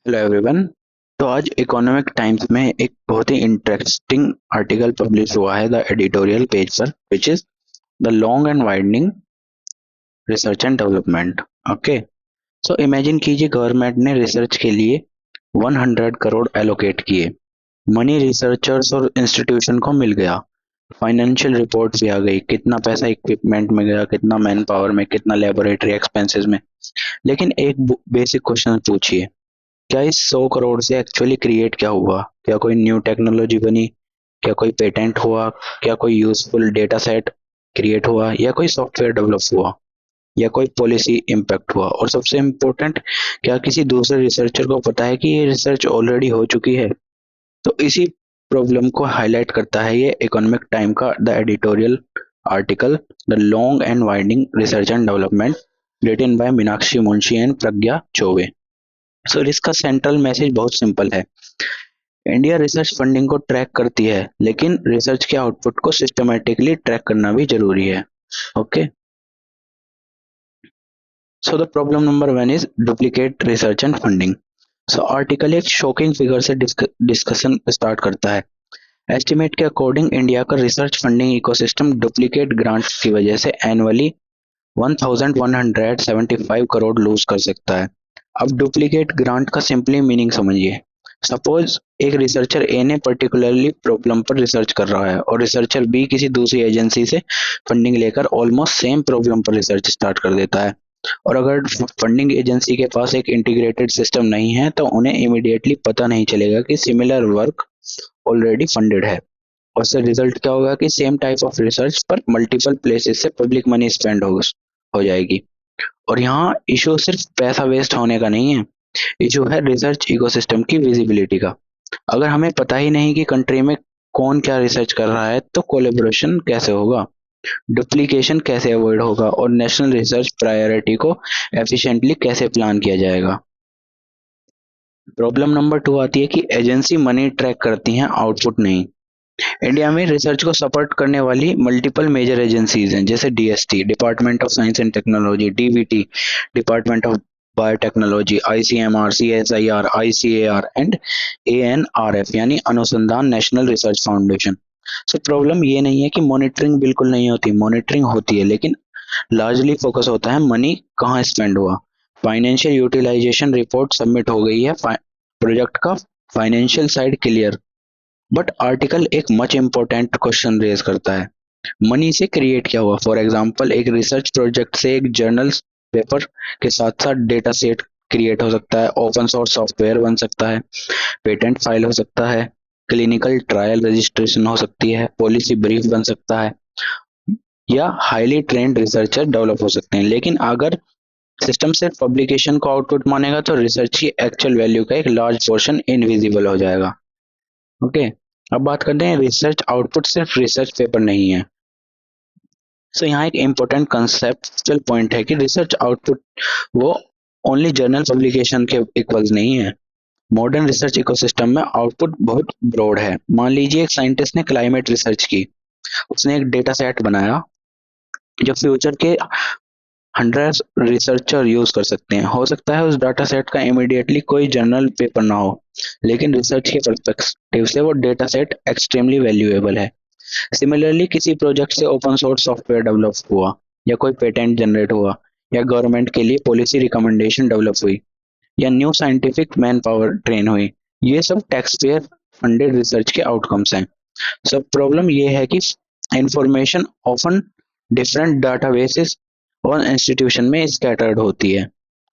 Hello everyone. तो आज economic times में एक बहुत ही इंटरेस्टिंग आर्टिकल पब्लिश हुआ है द एडिटोरियल पेज पर, which is the long and widening research and development. Okay, so imagine कीजिए गवर्नमेंट ने रिसर्च के लिए 100 करोड़ एलोकेट किए। मनी रिसर्चर्स और इंस्टीट्यूशन को मिल गया, फाइनेंशियल रिपोर्ट भी आ गई, कितना पैसा इक्विपमेंट में गया, कितना मैन पावर में, कितना लेबोरेटरी एक्सपेंसेस में। लेकिन एक बेसिक क्वेश्चन पूछिए, क्या इस 100 करोड़ से एक्चुअली क्रिएट क्या हुआ? क्या कोई न्यू टेक्नोलॉजी बनी? क्या कोई पेटेंट हुआ? क्या कोई यूजफुल डेटा सेट क्रिएट हुआ, या कोई सॉफ्टवेयर डेवलप हुआ, या कोई पॉलिसी इम्पैक्ट हुआ? और सबसे इम्पोर्टेंट, क्या किसी दूसरे रिसर्चर को पता है कि ये रिसर्च ऑलरेडी हो चुकी है? तो इसी प्रॉब्लम को हाईलाइट करता है ये इकोनॉमिक टाइम का the editorial article, the long and winding research and development, written by Meenakshi Munshi and Pragya Choubey. So इसका सेंट्रल मैसेज बहुत सिंपल है। इंडिया रिसर्च फंडिंग को ट्रैक करती है, लेकिन रिसर्च के आउटपुट को सिस्टमैटिकली ट्रैक करना भी जरूरी है। Okay, so the problem number one is duplicate research and funding. So article एक शॉकिंग फिगर से डिस्कशन स्टार्ट करता है। एस्टिमेट के अकॉर्डिंग इंडिया का research funding ecosystem duplicate grants की वजह से एनुअली 1175 करोड़ लूज कर सकता है। अब डुप्लीकेट ग्रांट का सिंपली मीनिंग समझिए। सपोज एक रिसर्चर ए ने पर्टिकुलरली प्रॉब्लम पर रिसर्च कर रहा है और रिसर्चर बी किसी दूसरी एजेंसी से फंडिंग लेकर ऑलमोस्ट सेम प्रॉब्लम पर रिसर्च स्टार्ट कर देता है। और अगर फंडिंग एजेंसी के पास एक इंटीग्रेटेड सिस्टम नहीं है तो उन्हें इमीडिएटली पता नहीं चलेगा कि सिमिलर वर्क ऑलरेडी फंडेड है। और इससे रिजल्ट क्या होगा कि सेम टाइप ऑफ रिसर्च पर मल्टीपल प्लेसेस से पब्लिक मनी स्पेंड हो जाएगी। और यहाँ इशू सिर्फ पैसा वेस्ट होने का नहीं है, इशू है रिसर्च इकोसिस्टम की विजिबिलिटी का। अगर हमें पता ही नहीं कि कंट्री में कौन क्या रिसर्च कर रहा है तो कोलेबोरेशन कैसे होगा, डुप्लीकेशन कैसे अवॉइड होगा, और नेशनल रिसर्च प्रायोरिटी को एफिशिएंटली कैसे प्लान किया जाएगा। प्रॉब्लम नंबर टू आती है कि एजेंसी मनी ट्रैक करती हैं, आउटपुट नहीं। इंडिया में रिसर्च को सपोर्ट करने वाली मल्टीपल मेजर एजेंसीज हैं, जैसे DST, department of science and technology, DBT, department of biotechnology, ICMR, CSIR, ICAR and ANRF यानी Anusandhan national research foundation. So problem ये नहीं है कि मॉनिटरिंग बिल्कुल नहीं होती, मॉनिटरिंग होती है, लेकिन लार्जली फोकस होता है मनी कहाँ स्पेंड हुआ। फाइनेंशियल यूटिलाइजेशन रिपोर्ट सबमिट हो गई है, प्रोजेक्ट का financial side clear. But article एक मच इम्पोर्टेंट क्वेश्चन रेज करता है, मनी से क्रिएट क्या हुआ? फॉर एग्जाम्पल, एक रिसर्च प्रोजेक्ट से एक जर्नल पेपर के साथ साथ डेटा सेट क्रिएट हो सकता है, ओपन सोर्स सॉफ्टवेयर बन सकता है, पेटेंट फाइल हो सकता है, क्लिनिकल ट्रायल रजिस्ट्रेशन हो सकती है, पॉलिसी ब्रीफ बन सकता है, या हाईली ट्रेंड रिसर्चर डेवलप हो सकते हैं। लेकिन अगर सिस्टम सिर्फ पब्लिकेशन को आउटपुट मानेगा तो रिसर्च की एक्चुअल वैल्यू का एक लार्ज पोर्शन इनविजिबल हो जाएगा। ओके, अब बात करते हैं रिसर्च आउटपुट सिर्फ रिसर्च पेपर नहीं है। सो यहाँ एक इम्पोर्टेंट कंसेप्चुअल पॉइंट है कि रिसर्च आउटपुट वो ओनली जर्नल पब्लिकेशन के इक्वल्स नहीं है। मॉडर्न रिसर्च इकोसिस्टम में आउटपुट बहुत ब्रॉड है। मान लीजिए एक साइंटिस्ट ने क्लाइमेट रिसर्च की, उसने एक डेटा सेट बनाया जो फ्यूचर के 100 रिसर्चर यूज कर सकते हैं। हो सकता है उस डाटा सेट का इमीडिएटली कोई जर्नल पेपर ना हो, लेकिन रिसर्च के परस्पेक्टिव से वो डेटा सेट एक्सट्रीमली वैल्यूएबल है। सिमिलरली किसी प्रोजेक्ट से ओपन सोर्स सॉफ्टवेयर डेवलप हुआ, या कोई पेटेंट जनरेट हुआ, या गवर्नमेंट के लिए पॉलिसी रिकमेंडेशन डेवलप हुई, या new scientific man power train हुई, ये सब टैक्स पेयर फंडेड रिसर्च के आउटकम्स हैं। सब प्रॉब्लम ये है कि इंफॉर्मेशन ऑफन डिफरेंट डाटाबेसेस और इंस्टीट्यूशन में स्कैटर्ड होती है।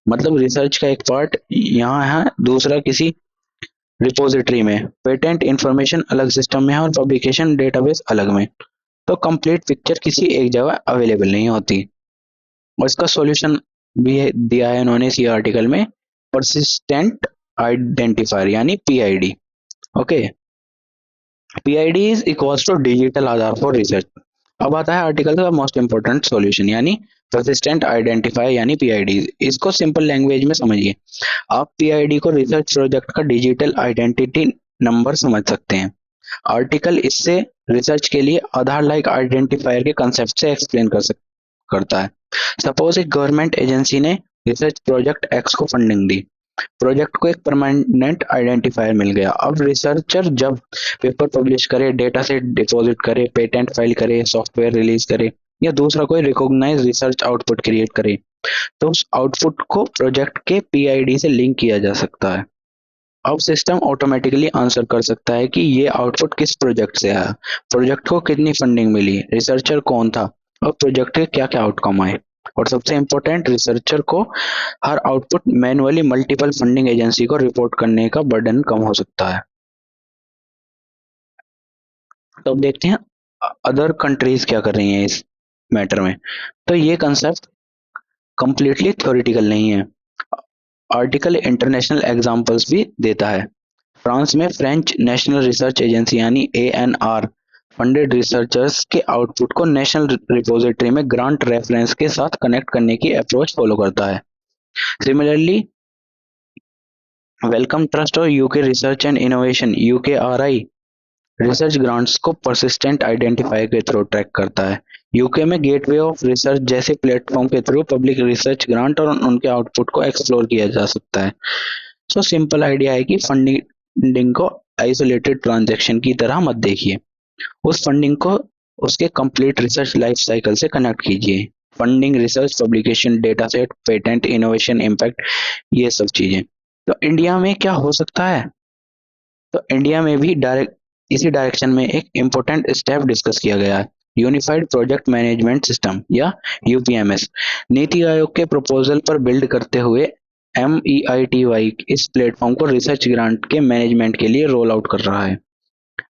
मतलब रिसर्च का एक पार्ट यहाँ है, दूसरा किसी रिपोजिटरी में, पेटेंट इंफॉर्मेशन अलग सिस्टम में है और पब्लिकेशन डेटाबेस अलग में। तो कंप्लीट पिक्चर किसी एक जगह अवेलेबल नहीं होती। और इसका सॉल्यूशन भी दिया है इन्होंने इसी आर्टिकल में, परसिस्टेंट आइडेंटिफायर यानी PID. Okay, PID is equals to digital Aadhaar for research. अब आता है आर्टिकल का मोस्ट इंपोर्टेंट सॉल्यूशन यानी परसिस्टेंट आइडेंटिफायर यानी पीआईडी। इसको सिंपल लैंग्वेज में समझिए, आप पीआईडी को रिसर्च प्रोजेक्ट का डिजिटल आइडेंटिटी नंबर समझ सकते हैं। आर्टिकल इससे रिसर्च के लिए आधार लाइक आइडेंटिफायर के कंसेप्ट से एक्सप्लेन करता है। सपोज एक गवर्नमेंट एजेंसी ने रिसर्च प्रोजेक्ट एक्स को फंडिंग दी, प्रोजेक्ट को एक परमानेंट आइडेंटिफायर मिल गया। अब रिसर्चर जब पेपर पब्लिश करे, डेटा सेट डिपॉजिट करे, पेटेंट फाइल करे, सॉफ्टवेयर रिलीज करे या दूसरा कोई रिकॉग्नाइज रिसर्च आउटपुट क्रिएट करे, तो उस आउटपुट को प्रोजेक्ट के पीआईडी से लिंक किया जा सकता है। अब सिस्टम ऑटोमेटिकली आंसर कर सकता है कि ये आउटपुट किस प्रोजेक्ट से आया, प्रोजेक्ट को कितनी फंडिंग मिली, रिसर्चर कौन था और प्रोजेक्ट के क्या क्या आउटकम आए। और सबसे इम्पोर्टेंट, रिसर्चर को हर output manually multiple funding agency को रिपोर्ट करने का बर्डन कम हो सकता है। तो अब देखते हैं अदर कंट्रीज क्या कर रही हैं इस मैटर में। तो ये कंसेप्ट कंप्लीटली थ्योरेटिकल नहीं है, आर्टिकल इंटरनेशनल एग्जांपल्स भी देता है। फ्रांस में फ्रेंच नेशनल रिसर्च एजेंसी यानी ANR फंडेड रिसर्चर्स के आउटपुट को नेशनल रिपोजिटरी में ग्रांट रेफरेंस के साथ कनेक्ट करने की अप्रोच फॉलो करता है। सिमिलरली वेलकम ट्रस्ट और UK research and innovation UKRI research grants को परसिस्टेंट आइडेंटिफायर के थ्रू ट्रैक करता है। यूके में गेटवे ऑफ रिसर्च जैसे प्लेटफॉर्म के थ्रू पब्लिक रिसर्च ग्रांट और उनके आउटपुट को एक्सप्लोर किया जा सकता है। सो सिंपल आइडिया है कि फंडिंग को आइसोलेटेड ट्रांजैक्शन की तरह मत देखिए, उस फंडिंग को उसके कंप्लीट रिसर्च लाइफ साइकिल से कनेक्ट कीजिए। Funding, research, publication, data set, patent, innovation, impact, ये सब चीजें। तो इंडिया में क्या हो सकता है? तो इंडिया में भी डायरेक्ट इसी डायरेक्शन में एक इम्पोर्टेंट स्टेप डिस्कस किया गया है, यूनिफाइड प्रोजेक्ट मैनेजमेंट सिस्टम या यूपीएमएस। नीति आयोग के प्रपोजल पर बिल्ड करते हुए MEITY इस प्लेटफॉर्म को रिसर्च ग्रांट के मैनेजमेंट के लिए रोल आउट कर रहा है।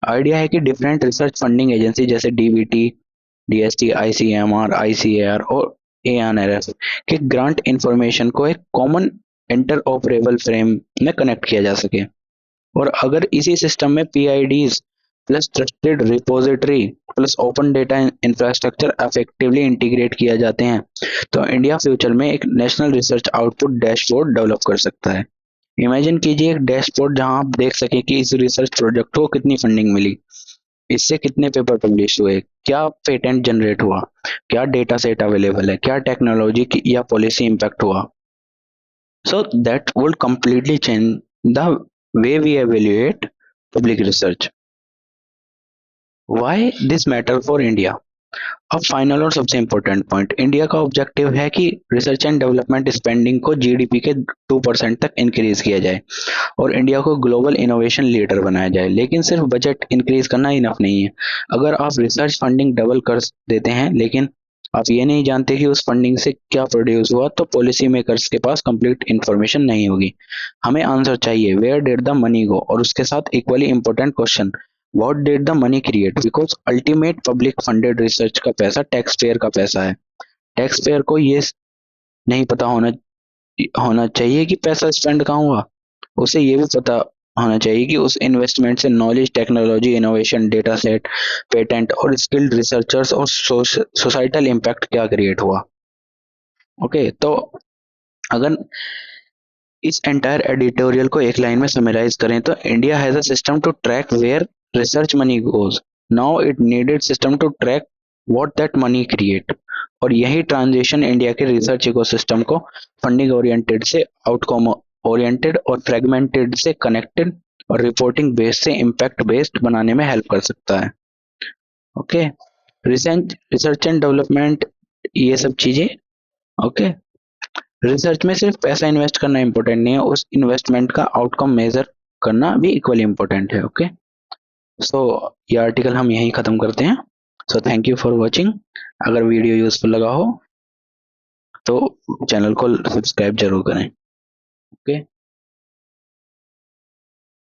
आइडिया है कि डिफरेंट रिसर्च फंडिंग एजेंसी जैसे DBT, DST, ICMR, ICAR और ANRF के ग्रांट इंफॉर्मेशन को एक कॉमन इंटर ऑपरेबल फ्रेम में कनेक्ट किया जा सके। और अगर इसी सिस्टम में PIDs plus trusted repository plus open data infrastructure effectively integrate किया जाते हैं, तो इंडिया फ्यूचर में एक national research output dashboard develop कर सकता है। इमेजिन कीजिए एक डैशबोर्ड जहां आप देख सके कि इस रिसर्च प्रोजेक्ट को कितनी फंडिंग मिली, इससे कितने पेपर पब्लिश हुए, क्या पेटेंट जनरेट हुआ, क्या डेटा सेट अवेलेबल है, क्या टेक्नोलॉजी या पॉलिसी इम्पैक्ट हुआ। So that would completely change the way we evaluate public research. Why this matter for India? अब फाइनल और सबसे इम्पोर्टेंट पॉइंट, इंडिया का ऑब्जेक्टिव है कि रिसर्च एंड डेवलपमेंट स्पेंडिंग को GDP के 2% तक इंक्रीज किया जाए और इंडिया को ग्लोबल इनोवेशन लीडर बनाया जाए। लेकिन सिर्फ बजट इंक्रीज करना इनफ नहीं है। अगर आप रिसर्च फंडिंग डबल कर देते हैं लेकिन आप ये नहीं जानते कि उस फंडिंग से क्या प्रोड्यूस हुआ, तो पॉलिसी मेकर्स के पास कंप्लीट इंफॉर्मेशन नहीं होगी। हमें आंसर चाहिए, where did the money go, और उसके साथ equally important question, what did the money create, because ultimate public funded research का पैसा टैक्स पेयर का पैसा है। टैक्स पेयर को ये नहीं पता होना होना चाहिए कि पैसा स्पेंड कहाँ हुआ, उसे ये भी पता होना चाहिए कि उस इन्वेस्टमेंट से knowledge, technology, innovation, data set, patent और स्किल्ड रिसर्चर्स और सोसाइटल इम्पैक्ट क्या क्रिएट हुआ। ओके, तो अगर इस एंटायर एडिटोरियल को एक लाइन में समराइज करें तो India has a system to track where research money goes, now it needed system to track what that money create. और यही ट्रांजिशन इंडिया के रिसर्च इकोसिस्टम को फंडिंग ओरिएंटेड से आउटकम ओरिएंटेड और फ्रेगमेंटेड से कनेक्टेड और रिपोर्टिंग बेस्ड से impact based बनाने में हेल्प कर सकता है। ओके, रिसर्च एंड डेवलपमेंट, ये सब चीजें। ओके, रिसर्च में सिर्फ पैसा इन्वेस्ट करना इंपॉर्टेंट नहीं है, उस इन्वेस्टमेंट का आउटकम मेजर करना भी इक्वली इंपॉर्टेंट है। ओके, सो ये आर्टिकल हम यहीं खत्म करते हैं। So thank you for watching. अगर वीडियो यूजफुल लगा हो तो चैनल को सब्सक्राइब जरूर करें। ओके।